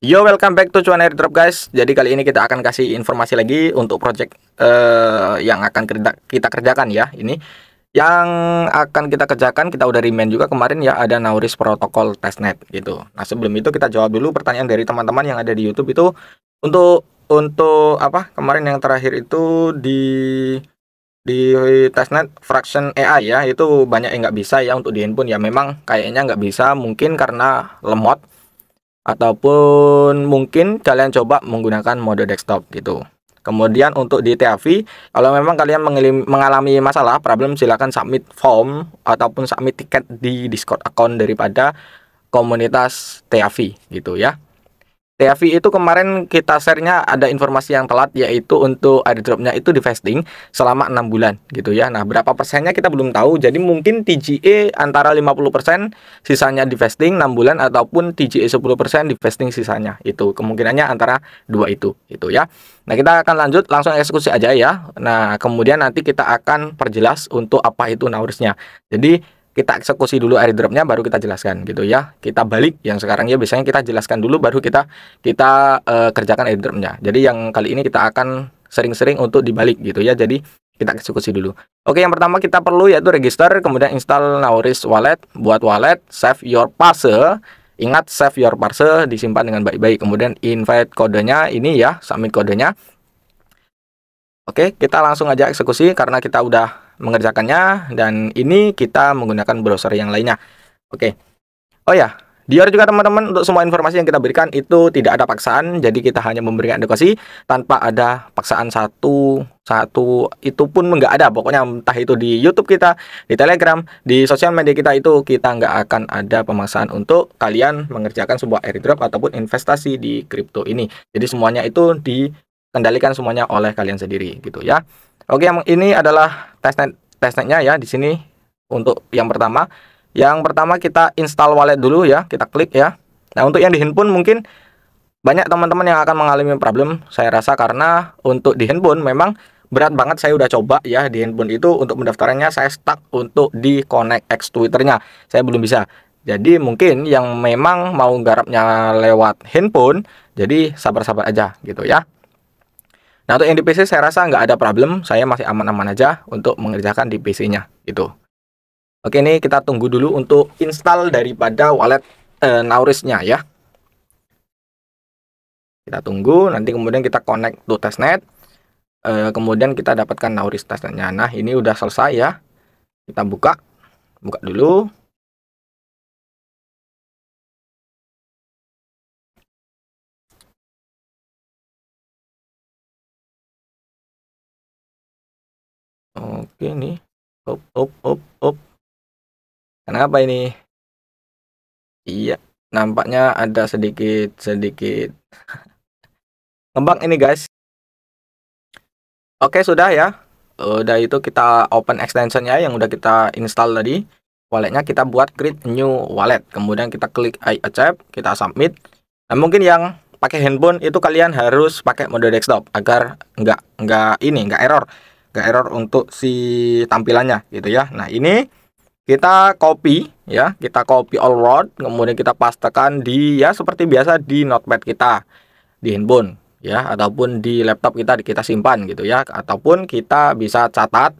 Yo, welcome back to Cuan Airdrop guys. Jadi kali ini kita akan kasih informasi lagi untuk project yang akan kita kerjakan ya. Ini yang akan kita kerjakan, kita udah remind juga kemarin ya, ada Nauris Protocol Testnet gitu. Nah, sebelum itu kita jawab dulu pertanyaan dari teman-teman yang ada di YouTube itu untuk apa? Kemarin yang terakhir itu di testnet fraction AI ya, itu banyak yang nggak bisa ya untuk di handphone ya. Memang kayaknya nggak bisa, mungkin karena lemot ataupun mungkin kalian coba menggunakan mode desktop gitu. Kemudian untuk di TAV, kalau memang kalian mengalami masalah problem, silahkan submit form ataupun submit tiket di Discord account daripada komunitas TAV gitu ya. TAV itu kemarin kita share-nya ada informasi yang telat, yaitu untuk airdropnya itu di vesting selama 6 bulan gitu ya. Nah, berapa persennya kita belum tahu. Jadi mungkin TGE antara 50% sisanya di vesting 6 bulan, ataupun TGE 10% di vesting sisanya. Itu kemungkinannya antara dua itu ya. Nah, kita akan lanjut langsung eksekusi aja ya. Nah, kemudian nanti kita akan perjelas untuk apa itu Naurisnya. Jadi kita eksekusi dulu airdropnya, baru kita jelaskan gitu ya. Kita balik yang sekarang ya, biasanya kita jelaskan dulu baru kita kerjakan airdropnya. Jadi yang kali ini kita akan sering-sering untuk dibalik gitu ya. Jadi kita eksekusi dulu. Oke, yang pertama kita perlu yaitu register, kemudian install Nauris Wallet. Buat wallet, save your parser. Ingat, save your parser, disimpan dengan baik-baik. Kemudian invite kodenya ini ya, submit kodenya. Oke, kita langsung aja eksekusi karena kita udah mengerjakannya, dan ini kita menggunakan browser yang lainnya. Oke. Oh ya, biar juga teman-teman, untuk semua informasi yang kita berikan itu tidak ada paksaan, jadi kita hanya memberikan edukasi tanpa ada paksaan satu itu pun nggak ada. Pokoknya entah itu di YouTube kita, di Telegram, di sosial media kita, itu kita nggak akan ada pemaksaan untuk kalian mengerjakan sebuah airdrop ataupun investasi di kripto ini. Jadi semuanya itu dikendalikan semuanya oleh kalian sendiri gitu ya. Oke, yang ini adalah testnetnya ya di sini. Untuk yang pertama kita install wallet dulu ya, kita klik ya. Nah, untuk yang di handphone mungkin banyak teman-teman yang akan mengalami problem, saya rasa, karena untuk di handphone memang berat banget. Saya udah coba ya di handphone itu untuk mendaftarannya, saya stuck untuk di connect X Twitternya, saya belum bisa. Jadi mungkin yang memang mau garapnya lewat handphone, jadi sabar-sabar aja gitu ya. Nah, untuk yang di PC saya rasa nggak ada problem, saya masih aman-aman aja untuk mengerjakan di PC-nya gitu. Oke, ini kita tunggu dulu untuk install daripada wallet Naurisnya ya. Kita tunggu, nanti kemudian kita connect to testnet, kemudian kita dapatkan Nauris testnetnya. Nah, ini udah selesai ya. Kita buka dulu. Oke, nih. Up. Kenapa ini? Iya, nampaknya ada sedikit ngembang ini guys. Oke, sudah ya. Udah, itu kita open extensionnya yang udah kita install tadi. Walletnya kita buat create new wallet. Kemudian kita klik I accept, kita submit. Nah, mungkin yang pakai handphone itu kalian harus pakai mode desktop agar nggak error untuk si tampilannya gitu ya. Nah, ini kita copy ya, kita copy all road, kemudian kita pastekan di ya seperti biasa di notepad kita di handphone ya, ataupun di laptop kita simpan gitu ya, ataupun kita bisa catat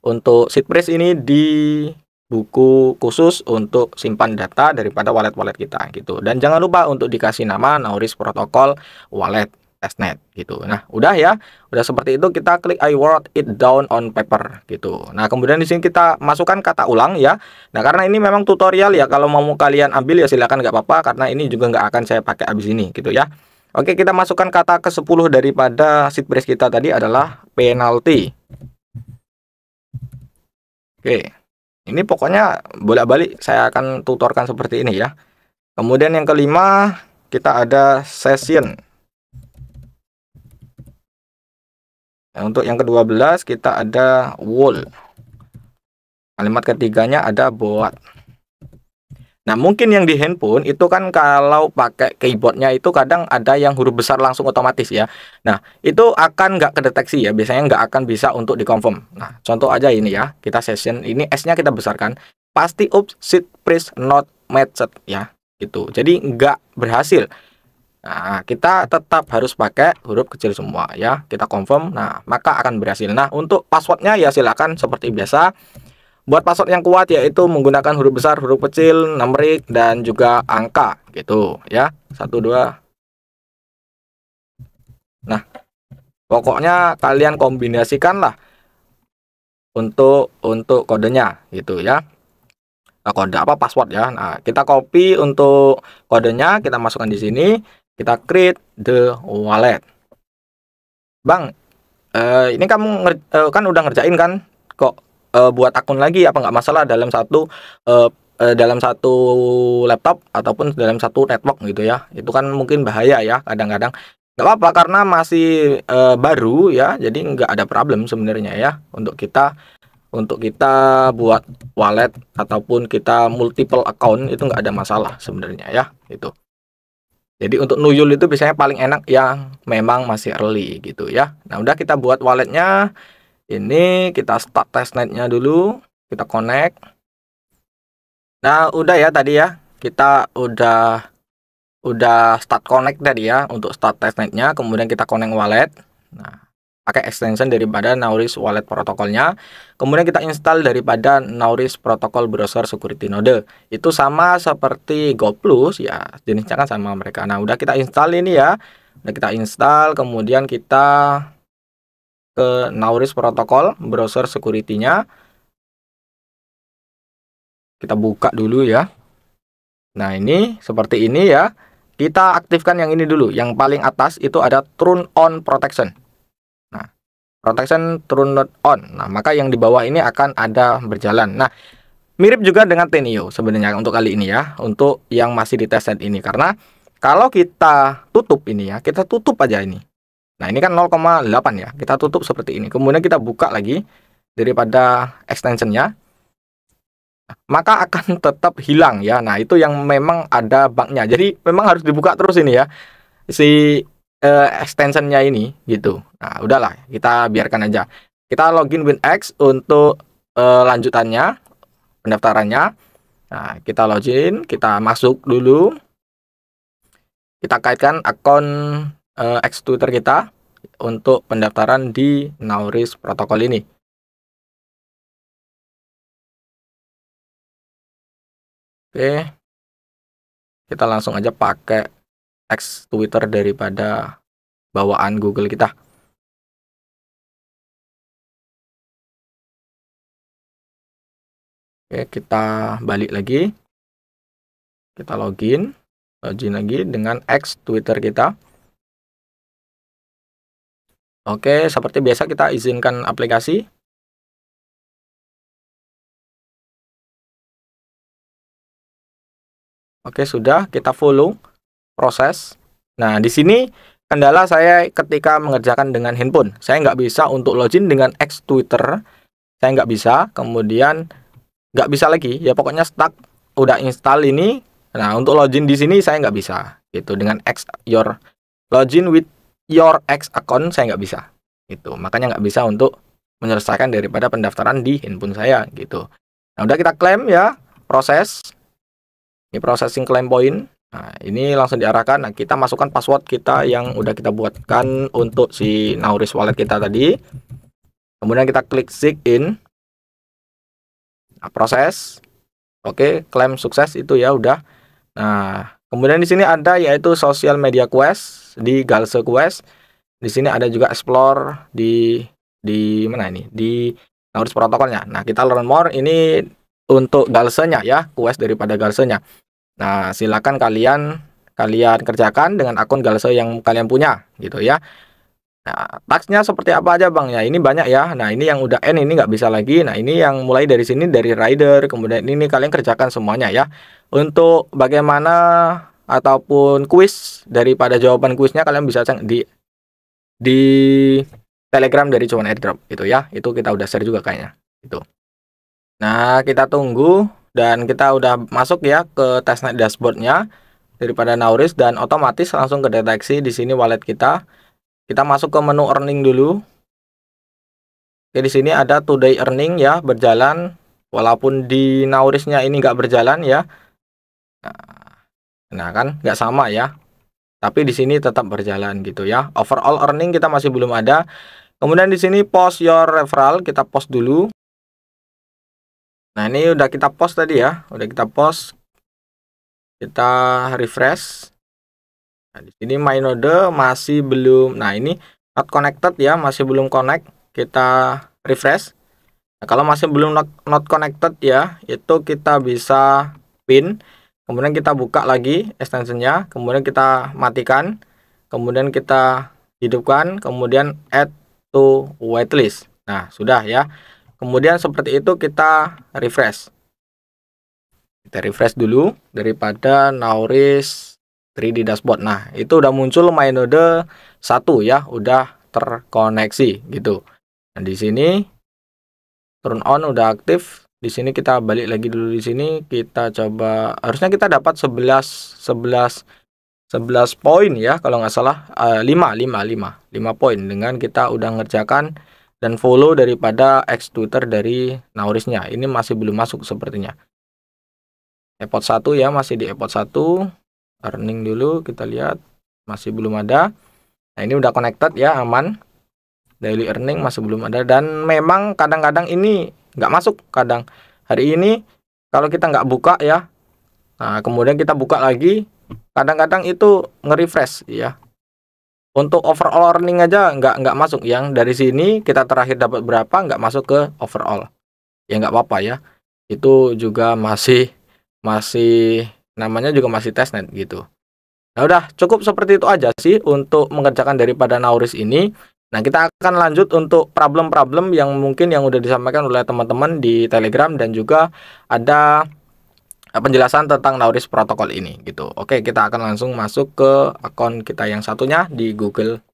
untuk seed phrase ini di buku khusus untuk simpan data daripada wallet-wallet kita gitu. Dan jangan lupa untuk dikasih nama Nauris Protocol Wallet Testnet gitu. Nah, udah ya. Udah seperti itu, kita klik I wrote it down on paper gitu. Nah, kemudian di sini kita masukkan kata ulang ya. Nah, karena ini memang tutorial ya, kalau mau kalian ambil ya silakan, nggak apa-apa, karena ini juga nggak akan saya pakai abis ini gitu ya. Oke, kita masukkan kata ke-10 daripada seed phrase kita tadi adalah penalty. Oke. Ini pokoknya bolak-balik saya akan tutorkan seperti ini ya. Kemudian yang kelima kita ada session. Nah, untuk yang ke-12 kita ada wall. Kalimat ketiganya ada board. Nah, mungkin yang di handphone itu kan kalau pakai keyboardnya itu kadang ada yang huruf besar langsung otomatis ya. Nah, itu akan nggak kedeteksi ya, biasanya nggak akan bisa untuk dikonfirm. Nah, contoh aja ini ya, kita session, ini S-nya kita besarkan, pasti seed phrase not matched ya, gitu. Jadi nggak berhasil. Nah, kita tetap harus pakai huruf kecil semua ya. Kita confirm. Nah, maka akan berhasil. Nah, untuk passwordnya ya silakan seperti biasa. Buat password yang kuat yaitu menggunakan huruf besar, huruf kecil, numerik, dan juga angka gitu ya. 1, 2. Nah, pokoknya kalian kombinasikan lah untuk kodenya gitu ya. Nah, kode apa password ya. Nah, kita copy untuk kodenya, kita masukkan di sini, kita create the wallet. Bang, ini kamu kan udah ngerjain kan? Kok buat akun lagi apa nggak masalah dalam satu laptop ataupun dalam satu network gitu ya? Itu kan mungkin bahaya ya kadang-kadang. Nggak apa-apa karena masih baru ya, jadi nggak ada problem sebenarnya ya untuk kita buat wallet ataupun kita multiple account itu nggak ada masalah sebenarnya ya itu. Jadi untuk nuyul itu biasanya paling enak yang memang masih early gitu ya. Nah udah kita buat walletnya, ini kita start testnetnya dulu, kita connect. Nah udah ya tadi ya, kita udah start connect tadi ya untuk start testnetnya, kemudian kita connect wallet. Nah pakai extension daripada Nauris Wallet protokolnya. Kemudian kita install daripada Nauris Protocol Browser Security Node. Itu sama seperti GoPlus ya, jenisnya kan sama mereka. Nah, udah kita install ini ya. Udah kita install, kemudian kita ke Nauris Protocol Browser Security-nya. Kita buka dulu ya. Nah, ini seperti ini ya. Kita aktifkan yang ini dulu. Yang paling atas itu ada Turn on Protection. Protection turn not on. Nah, maka yang di bawah ini akan ada berjalan. Nah, mirip juga dengan Tenio sebenarnya untuk kali ini ya, untuk yang masih di testnet ini. Karena kalau kita tutup ini ya, kita tutup aja ini. Nah, ini kan 0,8 ya. Kita tutup seperti ini. Kemudian kita buka lagi daripada extensionnya, maka akan tetap hilang ya. Nah, itu yang memang ada bugnya. Jadi memang harus dibuka terus ini ya. Si extensionnya ini gitu. Nah udahlah kita biarkan aja, kita login WinX untuk lanjutannya pendaftarannya. Nah kita login, kita masuk dulu, kita kaitkan akun X Twitter kita untuk pendaftaran di Nauris protokol ini. Oke, kita langsung aja pakai X Twitter daripada bawaan Google kita. Oke, kita balik lagi. Kita login lagi dengan X Twitter kita. Oke, seperti biasa kita izinkan aplikasi. Oke, sudah kita follow proses. Nah, di sini kendala saya ketika mengerjakan dengan handphone. Saya nggak bisa untuk login dengan X Twitter. Saya nggak bisa. Kemudian nggak bisa lagi. Ya pokoknya stuck. Udah install ini. Nah, untuk login di sini saya nggak bisa. Gitu dengan login with your X account saya nggak bisa. Gitu. Makanya nggak bisa untuk menyelesaikan daripada pendaftaran di handphone saya. Gitu. Nah, udah kita klaim ya proses. Ini processing claim point. Nah, ini langsung diarahkan. Nah, kita masukkan password kita yang udah kita buatkan untuk si Nauris Wallet kita tadi. Kemudian kita klik sign in. Nah, proses. Oke, klaim sukses itu ya udah. Nah, kemudian di sini ada yaitu Social Media Quest di Galse Quest. Di sini ada juga Explore di mana ini? Di Nauris protokolnya. Nah, kita learn more ini untuk Galse-nya ya, quest daripada Galse-nya. Nah, silakan kalian kerjakan dengan akun Galse yang kalian punya gitu ya. Nah, tasknya seperti apa aja Bang ya? Ini banyak ya. Nah, ini yang udah N ini nggak bisa lagi. Nah, ini yang mulai dari sini dari rider, kemudian ini kalian kerjakan semuanya ya. Untuk bagaimana ataupun kuis daripada jawaban kuisnya kalian bisa cek di Telegram dari Cuan Airdrop gitu ya. Itu kita udah share juga kayaknya. Itu. Nah, kita tunggu dan kita udah masuk ya ke testnet dashboardnya daripada Nauris dan otomatis langsung kedeteksi di sini wallet kita. Kita masuk ke menu earning dulu. Oke, di sini ada today earning ya berjalan, walaupun di Naurisnya ini nggak berjalan ya. Nah kan nggak sama ya. tapi di sini tetap berjalan gitu ya. Overall earning kita masih belum ada. Kemudian di sini post your referral, kita post dulu. Nah, ini udah kita post tadi ya, udah kita post. Kita refresh. Nah, di sini my node masih belum. Nah, ini not connected ya, masih belum connect. Kita refresh. Nah, kalau masih belum not connected ya, itu kita bisa pin. Kemudian kita buka lagi extensionnya, kemudian kita matikan, kemudian kita hidupkan, kemudian add to waitlist. Nah, sudah ya. Kemudian seperti itu kita refresh. Kita refresh dulu daripada Nauris 3D dashboard. Nah, itu udah muncul my node 1 ya, udah terkoneksi gitu. Nah, di sini turn on udah aktif. Di sini kita balik lagi dulu, di sini kita coba, harusnya kita dapat 11 poin ya kalau nggak salah, 5 poin dengan kita udah ngerjakan dan follow daripada ex Twitter dari Naurisnya. Ini masih belum masuk sepertinya. Epot 1 ya, masih di epot 1. Earning dulu kita lihat masih belum ada. Nah, ini udah connected ya, aman. Daily earning masih belum ada, dan memang kadang-kadang ini nggak masuk. Kadang hari ini kalau kita nggak buka ya, nah kemudian kita buka lagi, kadang-kadang itu nge-refresh ya. Untuk overall earning aja nggak masuk. Yang dari sini kita terakhir dapat berapa nggak masuk ke overall. Ya nggak apa-apa ya. Itu juga masih namanya juga masih testnet gitu. Nah, udah cukup seperti itu aja sih untuk mengerjakan daripada Nauris ini. Nah, kita akan lanjut untuk problem-problem yang mungkin yang udah disampaikan oleh teman-teman di Telegram, dan juga ada penjelasan tentang Nauris protokol ini gitu. Oke, kita akan langsung masuk ke akun kita yang satunya di Google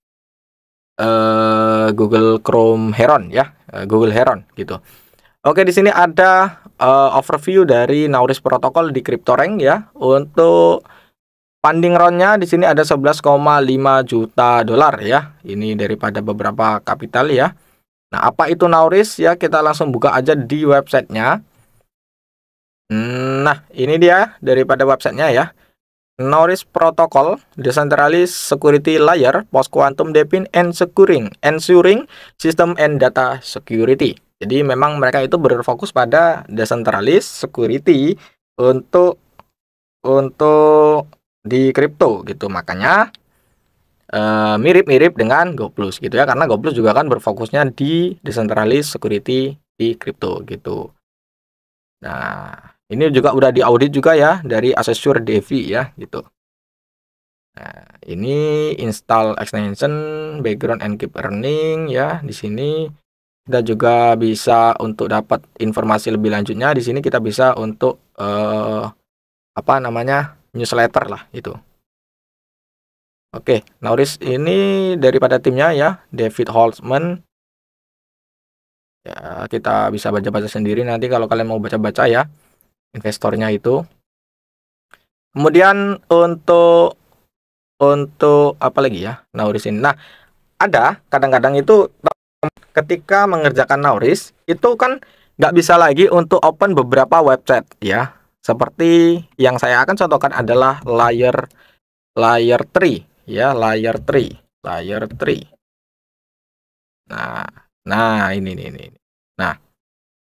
Chrome Heron ya, Google Heron gitu. Oke, di sini ada overview dari Nauris protokol di CryptoRank ya. Untuk funding roundnya di sini ada 11,5 juta dolar ya. Ini daripada beberapa kapital ya. Nah, apa itu Nauris ya? Kita langsung buka aja di websitenya. Nah, ini dia daripada websitenya ya. Nauris Protocol, Decentralized Security Layer, Post Quantum Dapping and Ensuring System and Data Security. Jadi memang mereka itu berfokus pada decentralized security untuk di kripto gitu. Makanya mirip-mirip dengan GoPlus gitu ya, karena GoPlus juga kan berfokusnya di decentralized security di kripto gitu. Nah, ini juga udah diaudit juga ya dari Assessure Devi ya gitu. Nah, ini install extension background and keep earning ya. Di sini kita juga bisa untuk dapat informasi lebih lanjutnya. Di sini kita bisa untuk apa namanya, newsletter lah itu. Oke, Nauris ini daripada timnya ya, David Holtzman. Ya, kita bisa baca-baca sendiri nanti kalau kalian mau baca-baca ya, investornya itu. Kemudian untuk apa lagi ya, Nauris ini. Nah, ada kadang-kadang itu ketika mengerjakan Nauris itu kan nggak bisa lagi untuk open beberapa website ya. Seperti yang saya akan contohkan adalah layer 3 ya, layer 3. Nah, ini. Nah,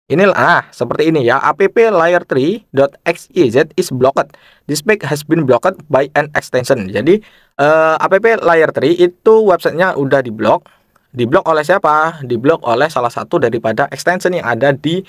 inilah seperti ini ya. App layer3.xyz is blocked. This page has been blocked by an extension. Jadi app layer 3 itu websitenya udah diblok. Diblok oleh siapa? Diblok oleh salah satu daripada extension yang ada di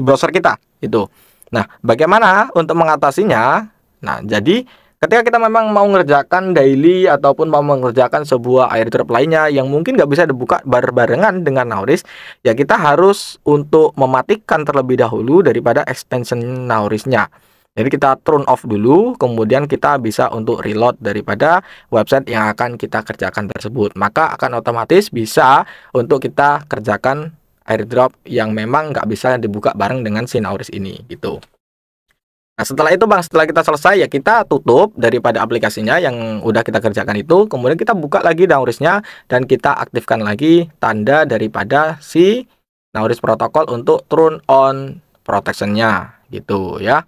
browser kita itu. Nah, bagaimana untuk mengatasinya? Nah, jadi ketika kita memang mau mengerjakan daily ataupun mau mengerjakan sebuah airdrop lainnya yang mungkin nggak bisa dibuka barengan dengan Nauris, ya kita harus untuk mematikan terlebih dahulu daripada extension Naurisnya. Jadi kita turn off dulu, kemudian kita bisa untuk reload daripada website yang akan kita kerjakan tersebut. Maka akan otomatis bisa untuk kita kerjakan airdrop yang memang nggak bisa dibuka bareng dengan si Nauris ini gitu. Nah, setelah itu Bang, setelah kita selesai ya kita tutup daripada aplikasinya yang udah kita kerjakan itu. Kemudian kita buka lagi Naurisnya dan kita aktifkan lagi tanda daripada si Nauris protokol untuk turn on protection-nya gitu ya.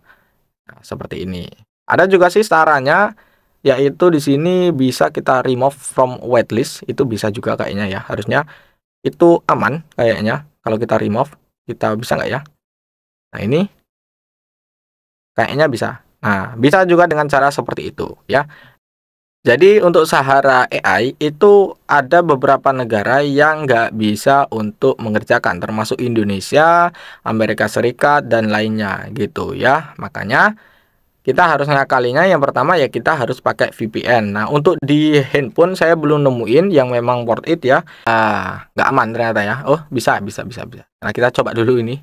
Nah, seperti ini. Ada juga sih sarannya yaitu di sini bisa kita remove from waitlist, itu bisa juga kayaknya ya. Harusnya itu aman kayaknya kalau kita remove, kita bisa nggak ya? Nah, ini kayaknya bisa. Nah, bisa juga dengan cara seperti itu ya. Jadi untuk Sahara AI itu ada beberapa negara yang nggak bisa untuk mengerjakan, termasuk Indonesia, Amerika Serikat, dan lainnya gitu ya. Makanya kita harus ngakalinya, yang pertama ya kita harus pakai VPN. Nah, untuk di handphone saya belum nemuin yang memang worth it ya. Nggak aman ternyata ya. Oh, bisa. Nah, kita coba dulu ini.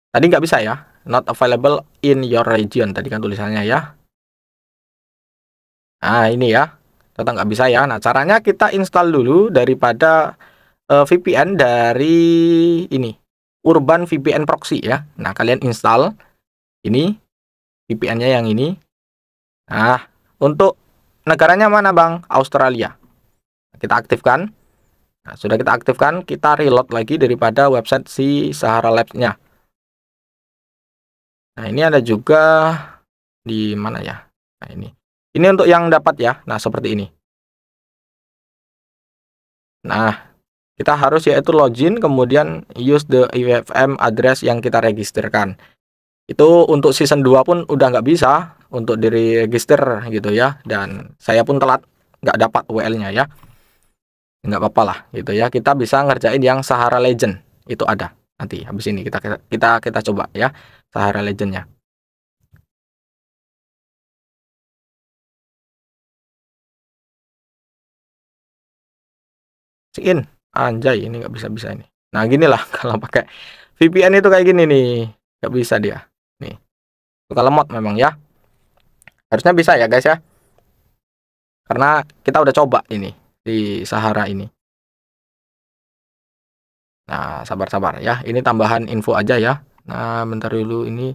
Tadi nggak bisa ya. Not available in your region. Tadi kan tulisannya ya. Nah, ini ya. Tetap nggak bisa ya. Nah, caranya kita install dulu daripada VPN dari ini. Urban VPN Proxy ya. Nah, kalian install ini. VPN-nya yang ini. Nah, untuk negaranya mana Bang? Australia. Kita aktifkan. Nah, sudah kita aktifkan, kita reload lagi daripada website si Sahara Labs-nya. Nah, ini ada juga di mana ya? Nah, ini. Ini untuk yang dapat ya. Nah, seperti ini. Nah, kita harus yaitu login, kemudian use the IFM address yang kita registerkan. Itu untuk season 2 pun udah nggak bisa untuk diregister gitu ya. Dan saya pun telat nggak dapat WL-nya ya. Nggak apa-apa lah gitu ya. Kita bisa ngerjain yang Sahara Legend. Itu ada. Nanti habis ini kita coba ya Sahara Legend-nya. In anjay, ini nggak bisa ini. Nah, ginilah kalau pakai VPN itu kayak gini nih. Nggak bisa dia. Nih. Suka lemot memang ya. Harusnya bisa ya guys ya. Karena kita udah coba ini di Sahara ini. Nah, sabar-sabar ya. Ini tambahan info aja ya. Nah, bentar dulu ini.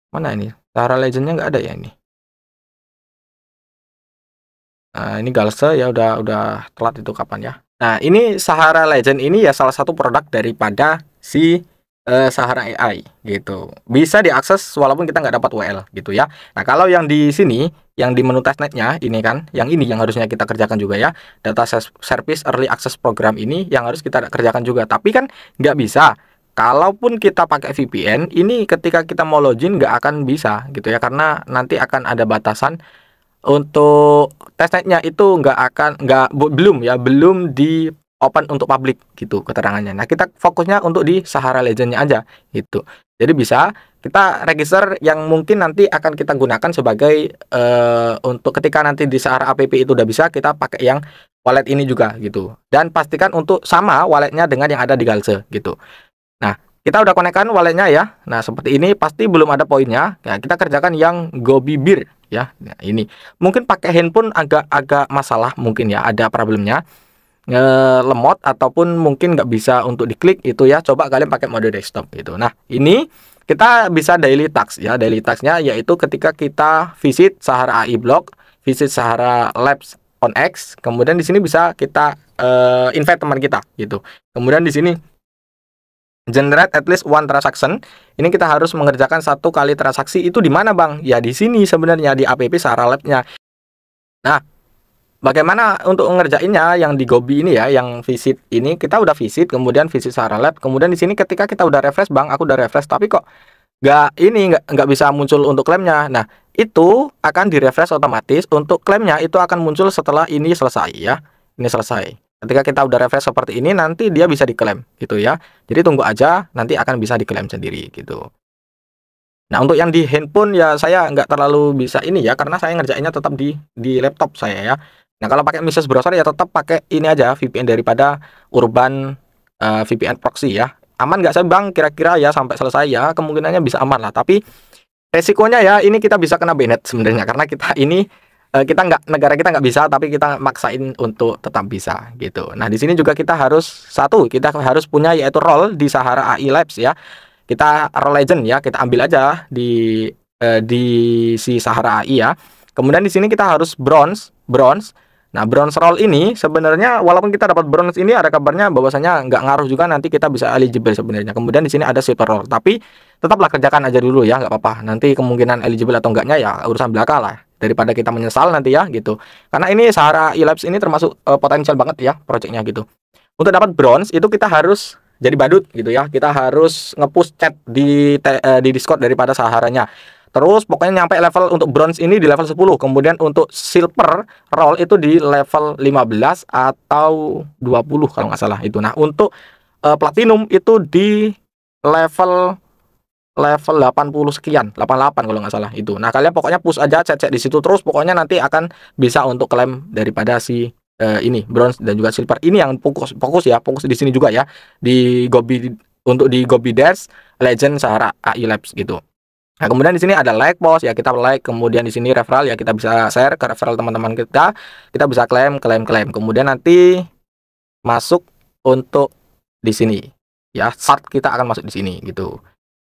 Mana ini? Sahara Legend-nya nggak ada ya ini. Nah, ini Galse ya udah telat itu kapan ya. Nah, ini Sahara Legend ini ya salah satu produk daripada si Sahara AI gitu. Bisa diakses walaupun kita nggak dapat WL gitu ya. Nah, kalau yang di sini, yang di menu testnetnya ini kan, yang ini yang harusnya kita kerjakan juga ya. Data Service Early Access Program ini yang harus kita kerjakan juga. Tapi kan nggak bisa. Kalaupun kita pakai VPN, ini ketika kita mau login nggak akan bisa gitu ya. Karena nanti akan ada batasan untuk testnetnya itu belum di open untuk publik gitu keterangannya. Nah, kita fokusnya untuk di Sahara Legend-nya aja gitu. Jadi bisa kita register yang mungkin nanti akan kita gunakan sebagai untuk ketika nanti di Sahara app itu udah bisa, kita pakai yang wallet ini juga gitu. Dan pastikan untuk sama walletnya dengan yang ada di Galse gitu. Nah, kita udah konekkan walletnya ya. Nah, seperti ini pasti belum ada poinnya. Nah, kita kerjakan yang Gobibir ya. Nah, ini mungkin pakai handphone agak masalah mungkin ya, ada problemnya. Lemot ataupun mungkin nggak bisa untuk diklik itu ya. Coba kalian pakai mode desktop gitu. Nah, ini kita bisa daily task ya. Daily tasknya yaitu ketika kita visit Sahara AI Block, visit Sahara Labs on X, kemudian di sini bisa kita invite teman kita gitu. Kemudian di sini generate at least one transaction. Ini kita harus mengerjakan 1 kali transaksi. Itu di mana Bang? Ya di sini sebenarnya di app Sahara Lab-nya. Nah, bagaimana untuk ngerjainnya yang di Gobi ini ya, yang visit ini kita udah visit, kemudian visit Sahara Lab, kemudian di sini ketika kita udah refresh Bang, aku udah refresh tapi kok nggak bisa muncul untuk klaimnya. Nah, itu akan di refresh otomatis. Untuk klaimnya itu akan muncul setelah ini selesai ya. Ini selesai. Ketika kita udah refresh seperti ini, nanti dia bisa diklaim gitu ya. Jadi tunggu aja, nanti akan bisa diklaim sendiri gitu. Nah, untuk yang di handphone ya saya nggak terlalu bisa ini ya, karena saya ngerjainnya tetap di laptop saya ya. Nah, kalau pakai Mises browser ya tetap pakai ini aja VPN daripada Urban VPN Proxy ya. Aman nggak sih Bang? Kira-kira ya sampai selesai ya, kemungkinannya bisa aman lah. Tapi resikonya ya ini kita bisa kena banned sebenarnya, karena kita ini negara kita nggak bisa, tapi kita maksain untuk tetap bisa gitu. Nah, di sini juga kita harus kita harus punya yaitu role di Sahara AI Labs ya. Kita role legend ya, kita ambil aja di si Sahara AI ya. Kemudian di sini kita harus bronze. Nah, bronze role ini sebenarnya walaupun kita dapat bronze ini ada kabarnya bahwasanya nggak ngaruh juga, nanti kita bisa eligible sebenarnya. Kemudian di sini ada silver role, tapi tetaplah kerjakan aja dulu ya, nggak apa-apa. Nanti kemungkinan eligible atau enggaknya ya urusan belaka lah. daripada kita menyesal nanti ya gitu. Karena ini Sahara AI Labs ini termasuk potensial banget ya projectnya gitu. Untuk dapat bronze itu kita harus jadi badut gitu ya. Kita harus nge-push chat di Discord daripada Saharanya. Terus pokoknya nyampe level untuk bronze ini di level 10. Kemudian untuk silver roll itu di level 15 atau 20 kalau nggak salah itu. Nah, untuk platinum itu di level 80 sekian, 88 kalau nggak salah itu. Nah, kalian pokoknya push aja cek di situ terus, pokoknya nanti akan bisa untuk klaim daripada si ini bronze dan juga silver. Ini yang fokus ya, fokus di sini juga ya, di Gobi, untuk di Gobi Dash Legend Sahara AI Labs gitu. Nah, kemudian di sini ada like post ya, kita like, kemudian di sini referral ya, kita bisa share ke referral teman-teman kita bisa klaim. Kemudian nanti masuk untuk di sini ya, start kita akan masuk di sini gitu.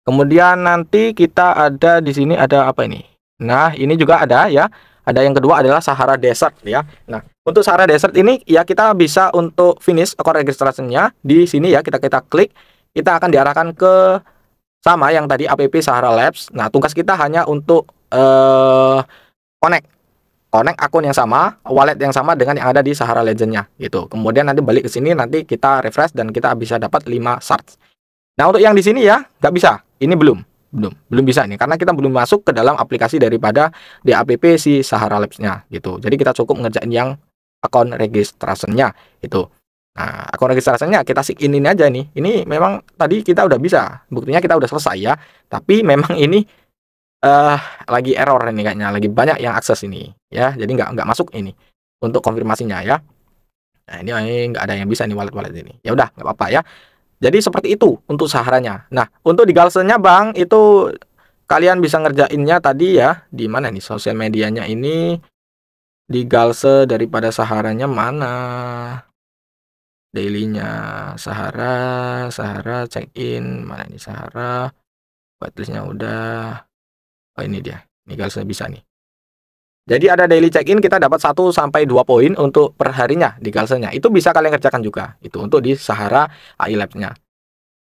Kemudian nanti kita ada di sini ada apa ini? Nah, ini juga ada ya. Ada yang kedua adalah Sahara Desert ya. Nah, untuk Sahara Desert ini ya kita bisa untuk finish account registrationnya di sini ya, kita klik, kita akan diarahkan ke sama yang tadi app Sahara Labs. Nah, tugas kita hanya untuk connect akun yang sama, wallet yang sama dengan yang ada di Sahara Legendnya gitu. Kemudian nanti balik ke sini, nanti kita refresh dan kita bisa dapat 5 shards. Nah, untuk yang di sini ya nggak bisa. Ini belum bisa ini karena kita belum masuk ke dalam aplikasi daripada di app si Sahara Labs-nya gitu. Jadi kita cukup ngerjain yang akun registrationnya itu. Nah, akun registrasinya kita sign in ini aja nih. Ini memang tadi kita udah bisa, buktinya kita udah selesai ya. Tapi memang ini lagi error ini kayaknya, lagi banyak yang akses ini ya. Jadi nggak masuk ini untuk konfirmasinya ya. Nah, ini nggak ada yang bisa nih wallet ini. Ya udah nggak apa-apa ya. Jadi seperti itu untuk Saharanya. Nah, untuk di Galsenya Bang itu kalian bisa ngerjainnya tadi ya. Di mana nih sosial medianya ini? Di Galse daripada Saharanya mana? Dailynya Sahara check in mana ini Sahara, whitelistnya udah. Oh, ini dia, ini Galse bisa nih. Jadi ada daily check in, kita dapat 1 sampai 2 poin untuk perharinya di Galsenya. Itu bisa kalian kerjakan juga itu untuk di Sahara AI Labs-nya.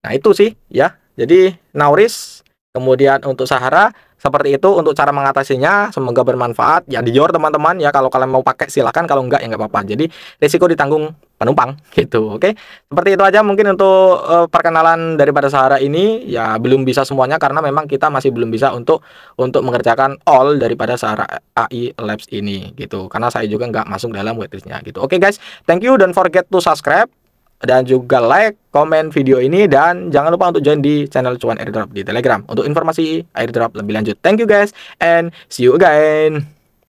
Nah, itu sih ya. Jadi Nauris, kemudian untuk Sahara seperti itu untuk cara mengatasinya. Semoga bermanfaat ya, di your teman-teman ya. Kalau kalian mau pakai silahkan, kalau enggak ya nggak apa-apa. Jadi risiko ditanggung penumpang gitu. Oke, seperti itu aja mungkin untuk perkenalan daripada Sahara ini ya. Belum bisa semuanya karena memang kita masih belum bisa untuk mengerjakan all daripada Sahara AI Labs ini gitu, karena saya juga nggak masuk dalam waitlistnya gitu. Oke guys, thank you, don't forget to subscribe dan juga like, komen video ini, dan jangan lupa untuk join di channel Cuan Airdrop di Telegram untuk informasi airdrop lebih lanjut. Thank you guys and see you again.